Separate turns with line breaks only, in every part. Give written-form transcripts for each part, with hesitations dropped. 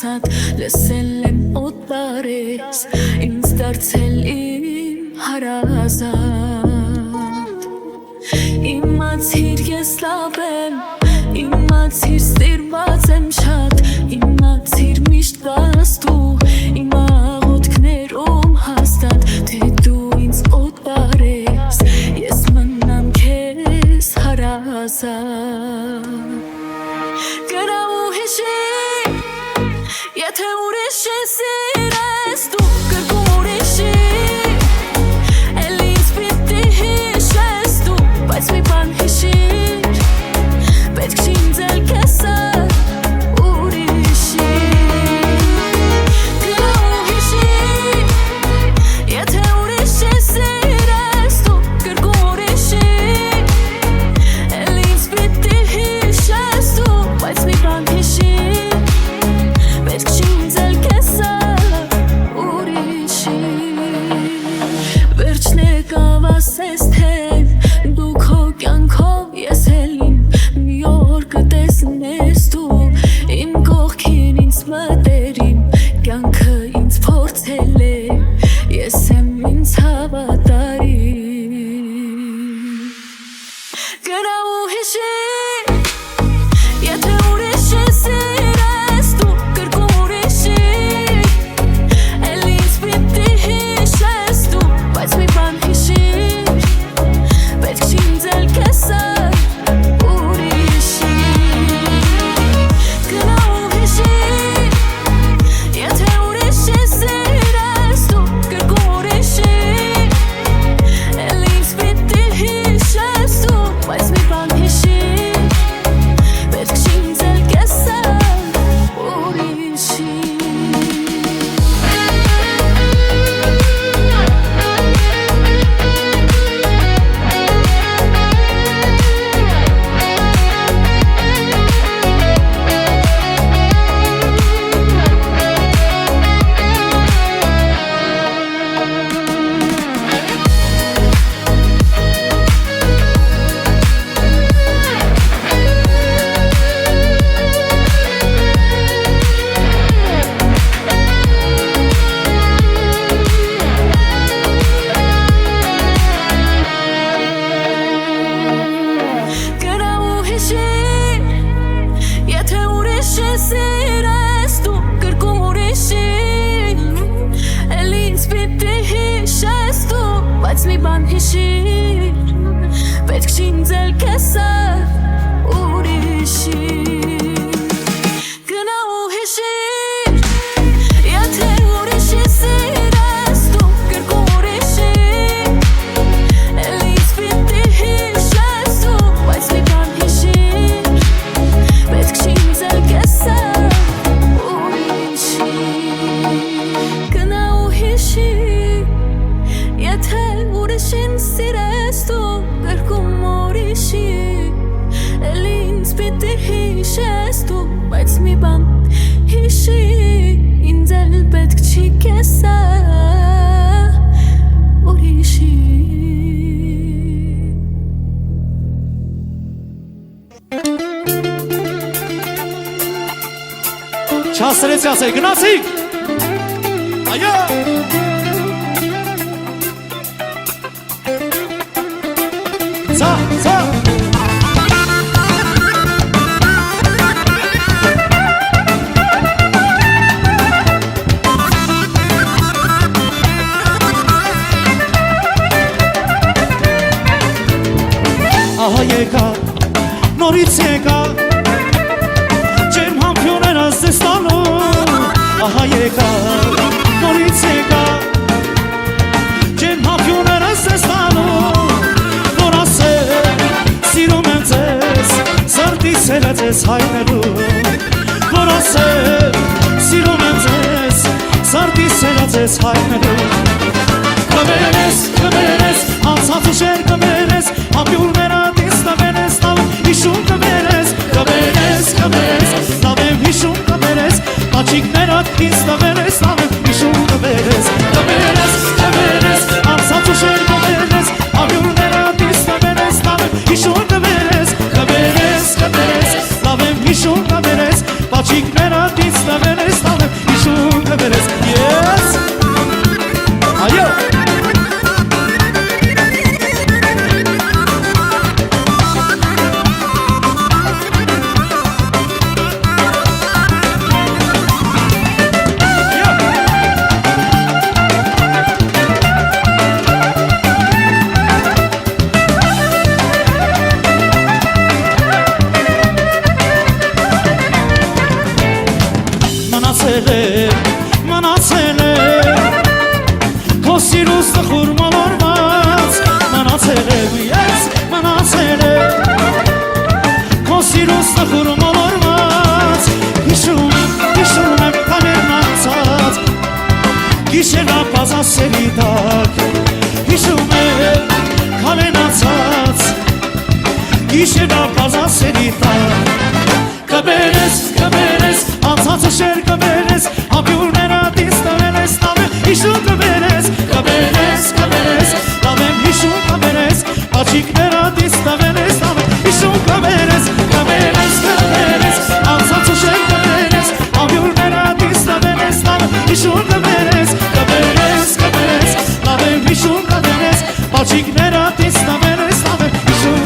հասած լսել եմ օտարես ինձ դարձել իմ հարազատ Իմացիր ես լավ եմ Իմացիր սիրված եմ շատ Իմացիր միշտ կաս դու Իմ աղոթքներում հաստատ Թե դու ինձ օտարես Ես մնամ քեզ հարազատ Գնա ու հիշի Եթե ուրիշ ես սիրես դու կրկում ուրիշի Էլ ինձ պիտի հիշես դու Բայց մի բան հիշիր Պետք չի ինձ էլ կեսը ուրիշի Գնա ու հիշի Եթե ուրիշ ես սիրես դու կրկում ուրիշի Էլ ինձ պիտի հիշես դու Բայց մի բան հիշիր Պետք չի ինձ էլ կեսը ուրիշի Վերջն եկավ ասես թե Դու քո կյանքով ես էլ իմ Մի օր կտեսնես դու Իմ կողքին ինձ մտերիմ Կյանքը ինձ փորձել է Ես եմ ինձ հավատարիմ Գնա ու հիշիր Եթե ուրիշ ես սիրես դու կրկում ուրիշի Էլ ինձ պիտի հիշես դու Բայց մի բան հիշիր Պետք չի ինձ էլ կեսը ուրիշի Գնա ու հիշիր Եթե ուրիշ ես սիրես դու կրկում ուրիշի Էլ ինձ պիտի հիշես դու Բայց մի բան հիշիր Պետք չի ինձ էլ կեսը ուրիշի Գնա ու հիշիր Եթե ուրիշ ես սիրես դու կրկում ուրիշի Էլ ինձ պիտի հիշես դու Բայց մի բան հիշիր Պետք չի ինձ էլ կեսը ուրիշի Գնա ու հիշիր Եթե ուրիշ ես սիրես դու կրկում ուրիշի Էլ ինձ պիտի հիշես դու Բայց մի բան հիշիր Պետք չի ինձ էլ կեսը ուրիշի Գնա ու հիշիր Եթե ուրիշ ինձ սիրես դու կրկում ուրիշի Էլ ինձ պիտի հիշես դու Բայց մի բան հիշիր Ինձ էլ պետք չի կեսը ուրիշի
Չասրեցի ասել, գնացիք Այո Սա Ահա եկա, նորից եկա Չեմ համբյոներ ասես տալու Ահա եկա, նորից եկա Չեմ համբյոներ ասես տալու Որ ասել, սիրում եմ ձեզ Սրտիս հելած ես հայնելու Որ ասել, սիրում եմ ձեզ Սրտիս հելած ես հայնելու Կվերես, անցած ուշեր կվերես Համբյուրները դիստավերես, լավ հիշում կվերես Կվերես, լավ եմ հիշում կվերես Աչիկները դիստավերես, լավ եմ հիշում կվերես Կվերես, անցած ուշեր կվերես Համբյուրները դիստավերես, լավ եմ հիշում կվերես Կվերես, լավ եմ հիշում կվերես Աչիկները դիստավերես, լավ մնացել է Քո սիրուս տխուր մոլորված մնացել եմ ես մնացել Քո սիրուս տխուր մոլորված Հիշում եմ քաներն անցած Գիշերապազ ասելի տակ Հիշում եմ քաներն անցած Գիշերապազ ասելի տակ Կբերես անցածը շեր կբերես Համյուրները դիստվել ես լավ եմ հիշում կբերես լավ եմ հիշում կբերես Աչիկները դիստվել ես լավ եմ հիշում կբերես անցածը շեր կբերես Համյուրները դիստվել ես լավ եմ հիշում կբերես լավ եմ հիշում կբերես Աչիկները դիստվել ես լավ եմ հիշում կբերես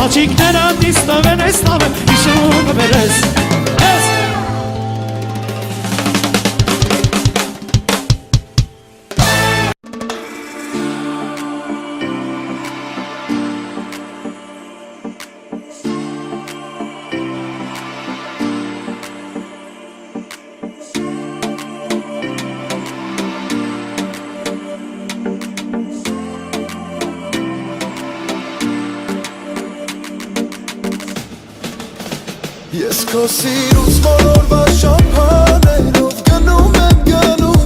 Աչիկները դիստվել ես լավ եմ հիշում կբերես
Ես քո սիրուց մոլորված շամփաներով գնում եմ գնում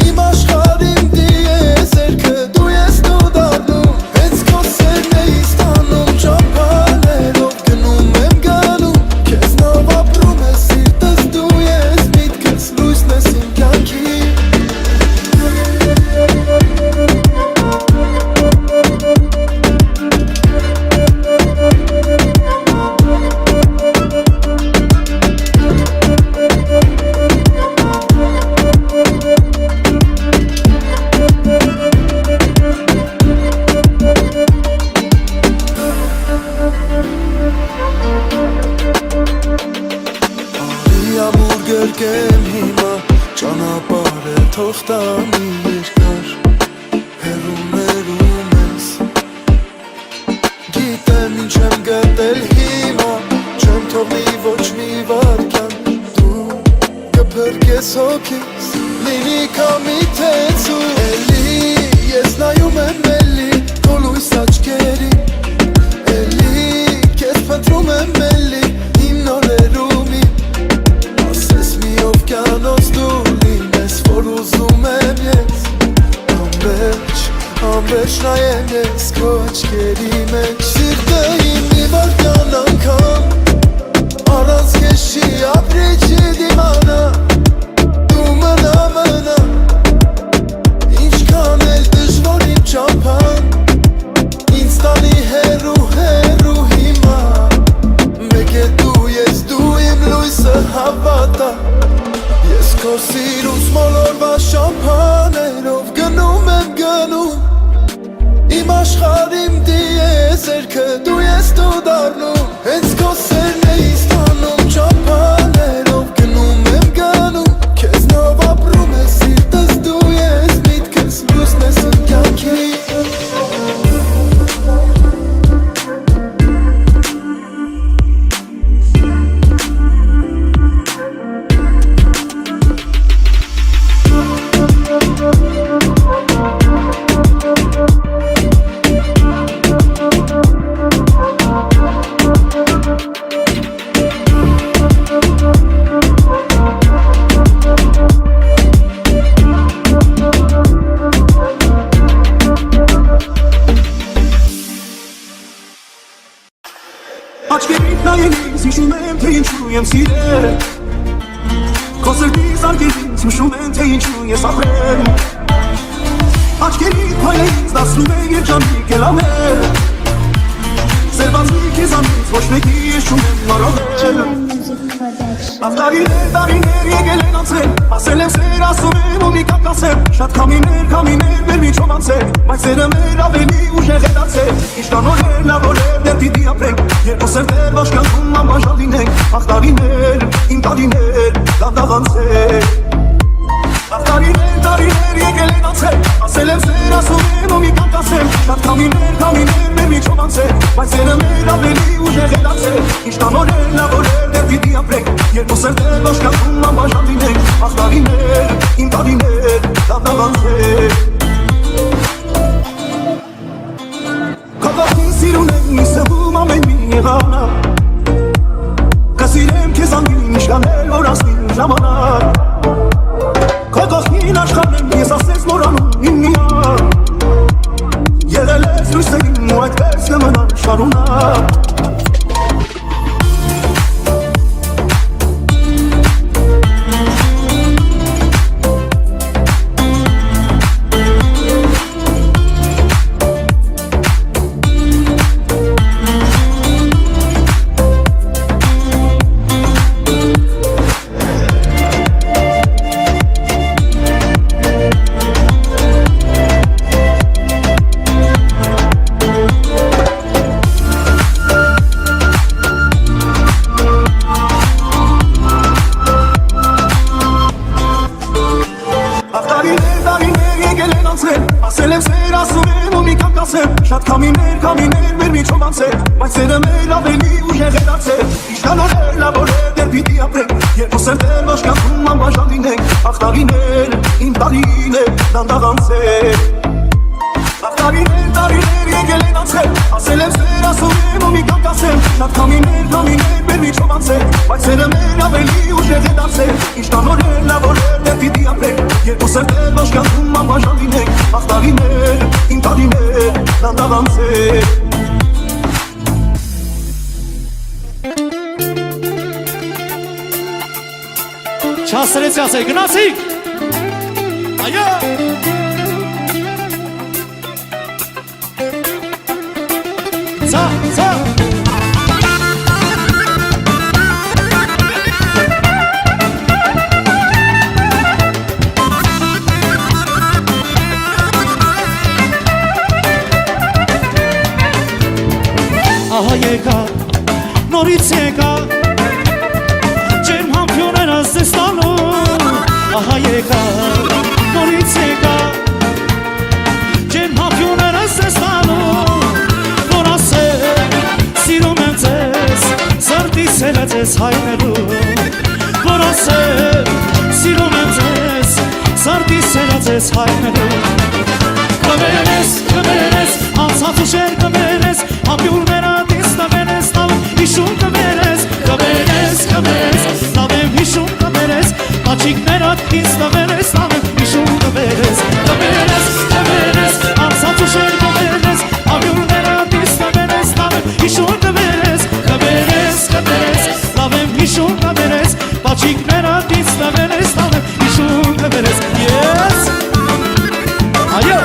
Իմ աշխարհին դիեզերքը դու ես դու դառնում Հենց քո սերն էի ստանում շամփաներով գնում եմ գնում Քեզնով ապրում է սիրտս դու ես միտքս լույսն ես իմ կյանքի Գրկեմ հիմա ճանապարհը թող տանի երկար հեռուներում ես Գիտեմ ինչ եմ գտել հիմա չեմ թողնի ոչ մի վարքյան դու կփրկես հոգիս լինի կամի թեցու Էլի ես նայում եմ էլի քո լույս աչքերի Էլի քեզ փնտրում եմ էլի իմ նորերումի Կյանոց դու լինես, որ ուզում եմ ես Անվերջ նայեմ ես քո աչքերի մեջ Սիրտը իմ մի վարքյան անգամ Առանց քեզ չի ապրի չի դիմանա Դու մնա Ինչքան էլ դժվար իմ ճամփան Ինձ տանի հեռու հիմա Մեկ է դու ես դու իմ լույսը հավատա Ես քո սիրուց մոլորված շամփաներով գնում եմ գնում Իմ աշխարհիմ դիեզերքը դու ես դու դառնում Հենց քո սերն էի ստանում ճամփաներով գնում եմ գնում Քեզնով ապրում է սիրտս դու ես միտքս լույսն ես իմ կյանքի
եմ սիրել Քո սրտի զարկերից հուշում են թե ինչու ես ապրել Աչքերիդ փայլը ինձ դասնում է երջանիկ ելամել Սերվածնի քեզանից ոչ մեկի ես չունեմ նորովել Տարիներ եկել են անցել Ասել եմ սեր ասում եմ ու մի կակասել Շատ քամիներ մեր միջով անցել Բայց սերը մեր ավելի ուժեղ է դարձել Իշտան օրեր, լավ օրեր, դեր պիտի ապրենք Երկու սերտեր վաշկանքում անբաժան լինենք Ախ տարիներ, իմ տարիներ, դանդաղ անցել Ախ տարիներ եկել են անցել Ասել եմ սեր ասում եմ ու մի կակասել Շատ քամիներ մեր միջով անցել Բայց սերը մեր ավելի ուժեղ է դարձել Իշտան օրեր, լավ օրեր, դեր պիտի ապրենք Երկու սերտեր վաշկանքում անբաժան լինենք Ախ տարիներ, իմ տարիներ, դանդաղ անցել Կողքին սիրուն եմ սվում ամեն մի եղանա Կսիրեմ քեզ անգին իշկանել որ ասնին ժամանակ Կողքին աշխարհն եմ ես ասես մորանում իմ միակ Եղել ես լույսերին ու այդպես կմնան շարունակ Ասել եմ սեր ասում եմ ու մի կակասել Շատ քամիներ մեր միջով անցել Բայց սերը մեր ավելի ուժեղ է դարձել Իշտան օրեր, լավ օրեր, դեր պիտի ապրենք Երկու սերտեր վաշկանքում անբաժան լինենք Ախ տարիներ, իմ տարիներ, դանդաղ անցել Ախ տարիներ եկել են անցել Ասել եմ սեր ասում եմ ու մի կակասել Շատ քամիներ մեր միջով անցել Բայց սերը մեր ավելի ուժեղ է դարձել Իշտան օրեր, լավ օրեր, դեր պիտի ապրենք Երկու սերտեր վաշկանքում անբաժան լինենք Ախ տարիներ, իմ տարիներ, դանդաղ անցել
Չասրեցի ասել, գնացիք Այո Սա Ահա եկա, նորից եկա Ջերմ համբյուրները զես տալու Ահա եկա, նորից եկա Ջերմ համբյուրները զես տալու Որ ասել, սիրում եմ ձեզ Սրտիս էլ է ձեզ հայտնելու Որ ասել, սիրում եմ ձեզ Սրտիս էլ է ձեզ հայտնելու Կվերես, անցած ուշեր կվերես Համբյուրները դիստավերես, լավ հիշում կվերես Կվերես, լավ եմ հիշում կվերես Աչիկները դիստավերես, լավ եմ հիշում կվերես Կվերես, անցած ուշեր կվերես Համբյուրները դիստավերես, լավ եմ հիշում կվերես Կվերես, լավ եմ հիշում կվերես Աչիկները դիստավերես, լավ եմ հիշում կվերես Yes! Այո!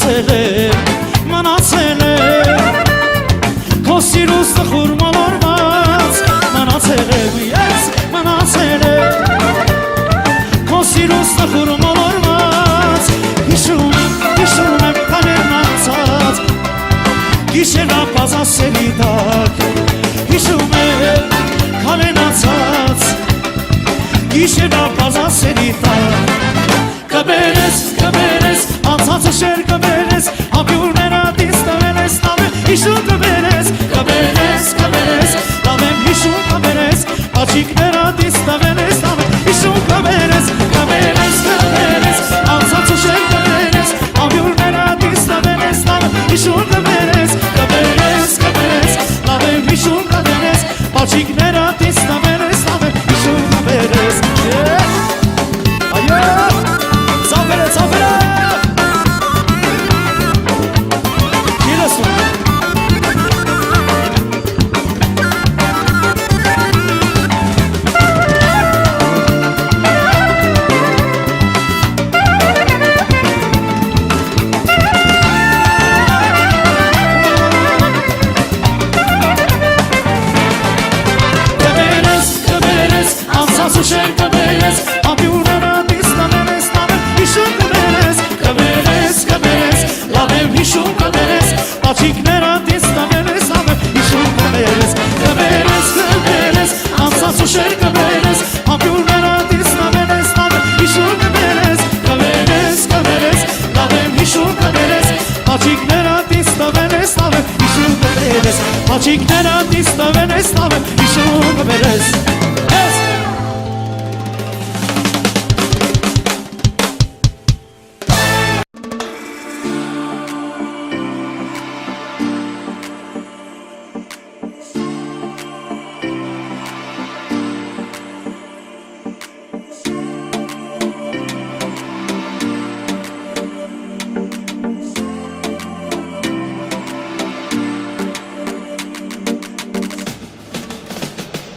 Մնացել է Քո սիրուս տխուր մոլորված Մնացել է Քո սիրուս տխուր մոլորված Հիշում եմ քաներն անցած Գիշերնա պազասելի տակ Հիշում եմ քաներն անցած Գիշերնա պազասելի տակ Կբերես, անցած ուշեր կբերես Համբյուրները դիստավերես, լավ եմ հիշում կբերես Կբերես, լավ եմ հիշում կբերես Աչիկները դիստավերես, լավ եմ հիշում կբերես Կբերես, կբերես, կբերես, կբերես, լավ եմ հիշում կբերես, բաչիկները դիստավերես, լավ եմ հիշում կբերես, այո, ծավերը, ծավերը, իրասում, Սուշեր կբերես, ամյուրները դիստավերես, լավ եմ հիշում կբերես, կբերես, կբերես, լավ եմ հիշում կբերես, բաչիկները դիստավերես, լավ եմ հիշում կբերես, կբերես, կբերես, անցած ուշեր կբերես, ամյուրները դիստավերես, լավ եմ հիշում կբերես, կբերես, կբերես, լավ եմ հիշում կբերես, բաչիկները դիստավերես, լավ եմ հիշում կբերես, բաչիկները դիստավերես, լավ եմ հիշում կբերես,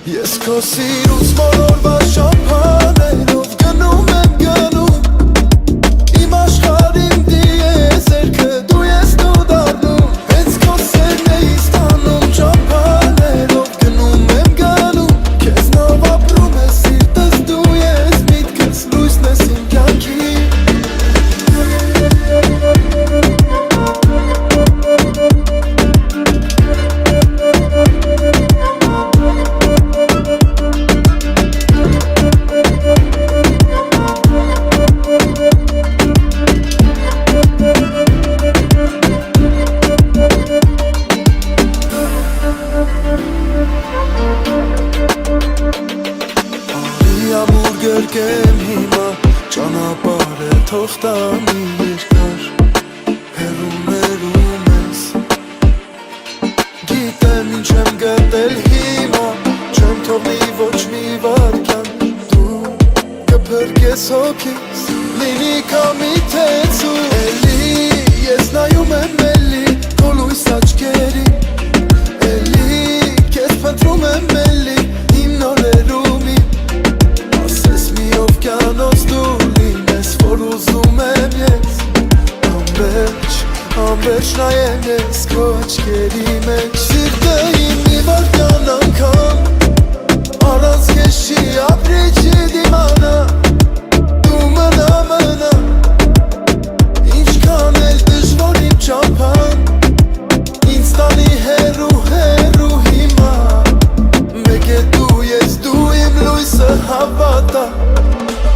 Ես քո սիրուց մոլորվա շամփաներով գնում եմ գնում Իմ աշխարհին դիեզերքը դու ես դու դառնում Հենց քո սերն էի ստանում շամփաներով գնում եմ գնում Քեզնով ապրում է սիրտս դու ես միտքս լույսն ես իմ կյանքի Գրկեմ հիմա ճանապարհը թող տանի երկար հեռու մեզ Գիտեմ ինչ եմ գտել հիմա չեմ թողնի ոչ մի վարքյան դու կփրկես հոգիս լինի կամի թեցու Էլի ես նայում եմ էլի քո լույս աչքերի Էլի քեզ փնտրում եմ էլի իմ նորերումի Կյանոց դու լինես, որ ուզում եմ ես Ամբերջ նայեմ ես քո աչքերի մեջ Սիրտը իմ մի վարքյան անգամ Առանց քեզ չի ապրի չի դիմանա Դու մնա Ինչքան էլ դժվար իմ ճամփան Ինձ տանի հեռու հիմա Մեկ է դու ես դու իմ լույսը հավատա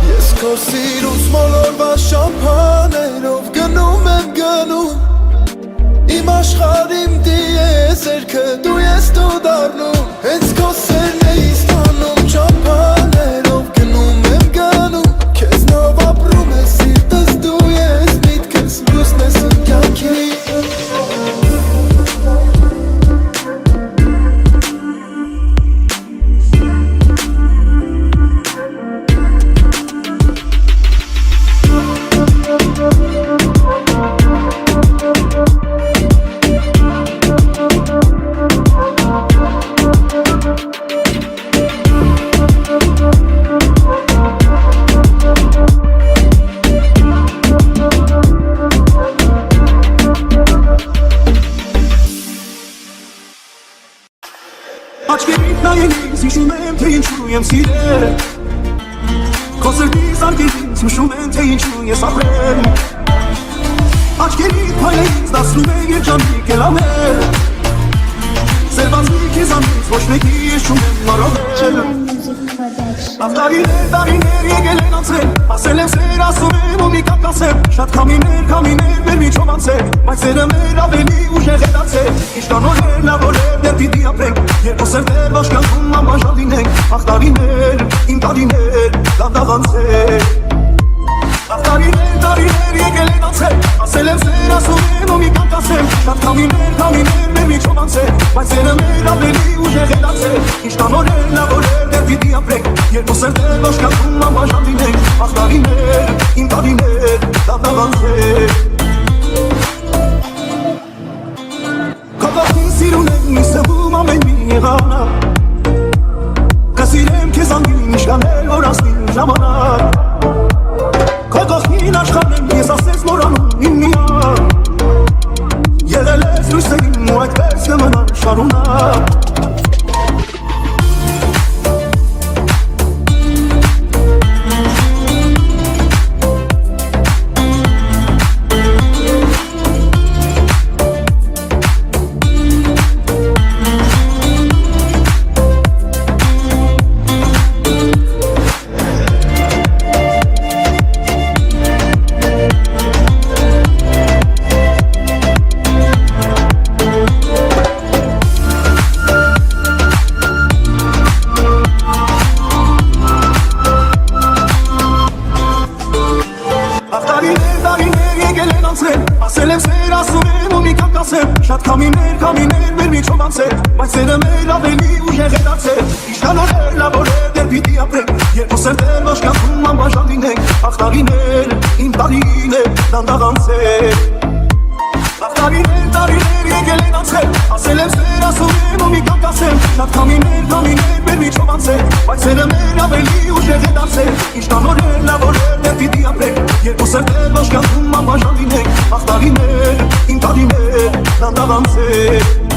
Ես քո սիրուց մոլորվա շամփաներով գնում եմ գնում Իմ աշխարհիմ դիեզերքը դու ես դու դառնում Հենց քո սերն էի ստանում շամփաներով գնում եմ գնում Քեզնով ապրում է սիրտս դու ես միտքս լույսն ես իմ կյանքի
Աչքերիդ նայելիս հիշում եմ թե ինչու եմ սիրել Քո սրտի զարկերից հիշում եմ թե ինչու ես ապրել Աչքերիդ փայլից դասնում է երջանիկ էլանել Սերվածնի քեզանից ոչ մեկի ես չունեմ նորովել Տարիներ եկել են անցել Ասել եմ սեր ասում եմ ու մի կապկասել Շատ քամիներ մեր միջով անցել Բայց սերը մեր ավելի ուժեղ է դարձել Ինչքան օրեր լավ օրեր դեռ պիտի ապրենք Երկու սերտեր վաշկանքում անբաժան լինենք Ախ տարիներ, իմ տարիներ, դանդաղ անցել Տարիներ եկել են անցել Ասել եմ սեր ասում եմ ու մի կանգ ասեմ Շատ քամիներ մեր միջով անցել Բայց սերը մեր ավելի ուժեղ է դարձել Ինչ կանորեր լավորեր դեր պիտի ապրենք Երկուս էլ դեր ոչկանում անբաժան լինենք Ախ տարիներ, իմ տարիներ, դանդաղ անցել Կատախին սիրուն եմ մի սվում ամեն մի եղանա Կսիրեմ քեզ անգին իշկանել որ ասնին ժամանակ Կատախին աշխարն եմ ես ասես մորանում իմ միակ Եղել ես լույսերին ու այդպես կմնան շարունակ Ասել եմ սեր ասում եմ ու մի կանգ ասեմ Շատ քամիներ մեր միջով անցել Բայց սերը մեր ավելի ուժեղ է դարձել Իշկանորեր լավորեր դեր պիտի ապրենք Երկուս էլ դեր ոչկանում անբաժան լինենք Ախ տարիներ, իմ տարիներ, դանդաղ անցել Ախ տարիներ եկել են անցել Ասել եմ սեր ասում եմ ու մի կանգ ասեմ Շատ քամիներ մեր միջով անցել Բայց սերը մեր ավելի ուժեղ է դարձել Իշկանորեր լավորեր դեր պիտի ապրենք Երկուս էլ դեր ոչկանում անբաժան լինենք Ախ տարիներ, իմ տարիներ, դանդաղ անցել